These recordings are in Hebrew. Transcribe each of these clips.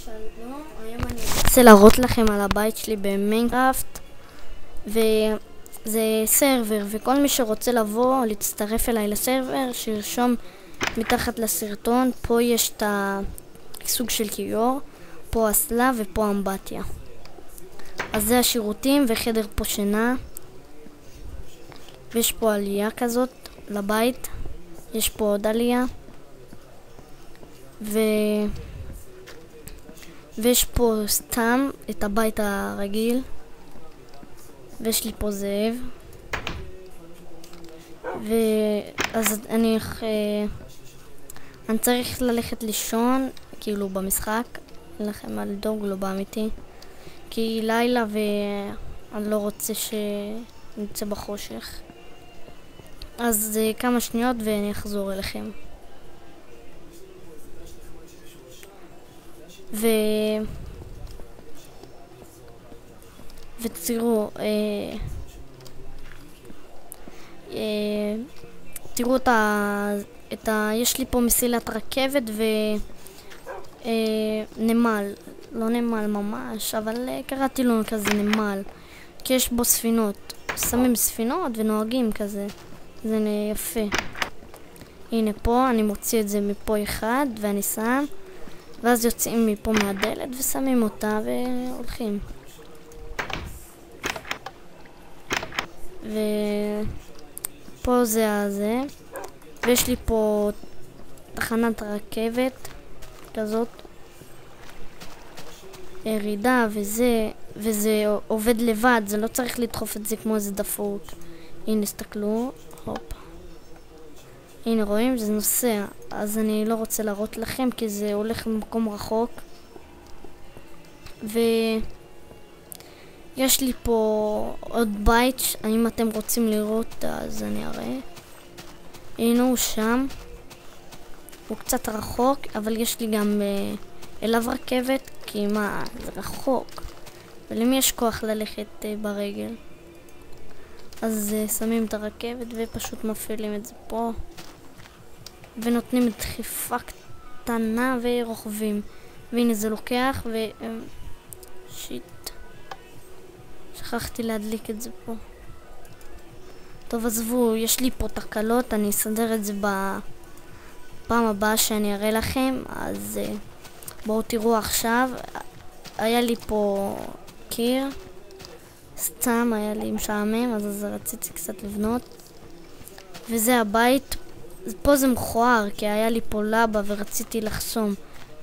שלום, היום אני רוצה להראות לכם על הבית שלי במיינקראפט, וזה סרבר, וכל מי שרוצה לבוא, להצטרף אליי לסרבר, שירשום מתחת לסרטון. פה יש את הסוג של כיור, פה אסלה ופה אמבטיה. אז זה השירותים וחדר פה שינה, ויש פה עלייה כזאת לבית, יש פה עוד עלייה, ויש פה סתם את הבית הרגיל, ויש לי פה זאב, ואז אני צריך ללכת לישון, כאילו במשחק, אין לכם מה לדאוג, לא באמיתי, כי לילה ואני לא רוצה שנצא בחושך. אז כמה שניות ואני אחזור אליכם. ותראו, תראו יש לי פה מסילת רכבת ונמל, לא נמל ממש, אבל קראתי לו כזה נמל, כי יש בו ספינות, שמים ספינות ונוהגים כזה, זה יפה. הנה פה, אני מוציא את זה מפה אחד ואני שם, ואז יוצאים מפה מהדלת ושמים אותה והולכים. ופה זה הזה, ויש לי פה תחנת רכבת כזאת, ירידה, וזה עובד לבד, זה לא צריך לדחוף את זה כמו איזה דפות. הנה, הסתכלו, הופ. הנה רואים, זה נוסע, אז אני לא רוצה להראות לכם כי זה הולך במקום רחוק. ויש לי פה עוד בית, אם אתם רוצים לראות אז אני אראה. הנה הוא שם, הוא קצת רחוק, אבל יש לי גם אליו רכבת, כי מה, זה רחוק, ולמי יש כוח ללכת ברגל? אז שמים את הרכבת ופשוט מפעילים את זה פה, ונותנים דחיפה קטנה ורוכבים. והנה זה לוקח שיט, שכחתי להדליק את זה פה. טוב, עזבו, יש לי פה תקלות, אני אסדר את זה בפעם הבאה שאני אראה לכם. אז בואו תראו עכשיו, היה לי פה קיר, סתם היה לי משעמם, אז רציתי קצת לבנות, וזה הבית. פה זה מכוער, כי היה לי פה לבה ורציתי לחסום,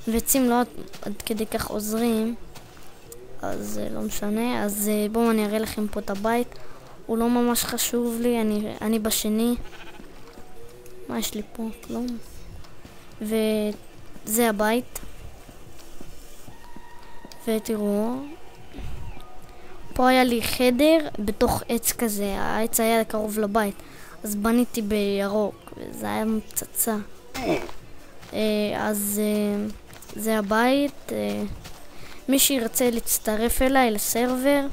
ועצים לא עד כדי כך עוזרים, אז לא משנה. אז בואו אני אראה לכם פה את הבית, הוא לא ממש חשוב לי, אני בשני. מה יש לי פה? כלום. וזה הבית, ותראו, פה היה לי חדר בתוך עץ כזה, העץ היה קרוב לבית, אז בניתי בירוק, וזה היה מצצה. אז זה הבית. מי שירצה להצטרף אליי לסרבר,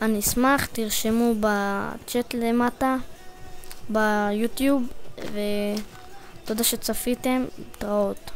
אני אשמח, תרשמו בצ'אט למטה ביוטיוב, ותודה שצפיתם, תראות.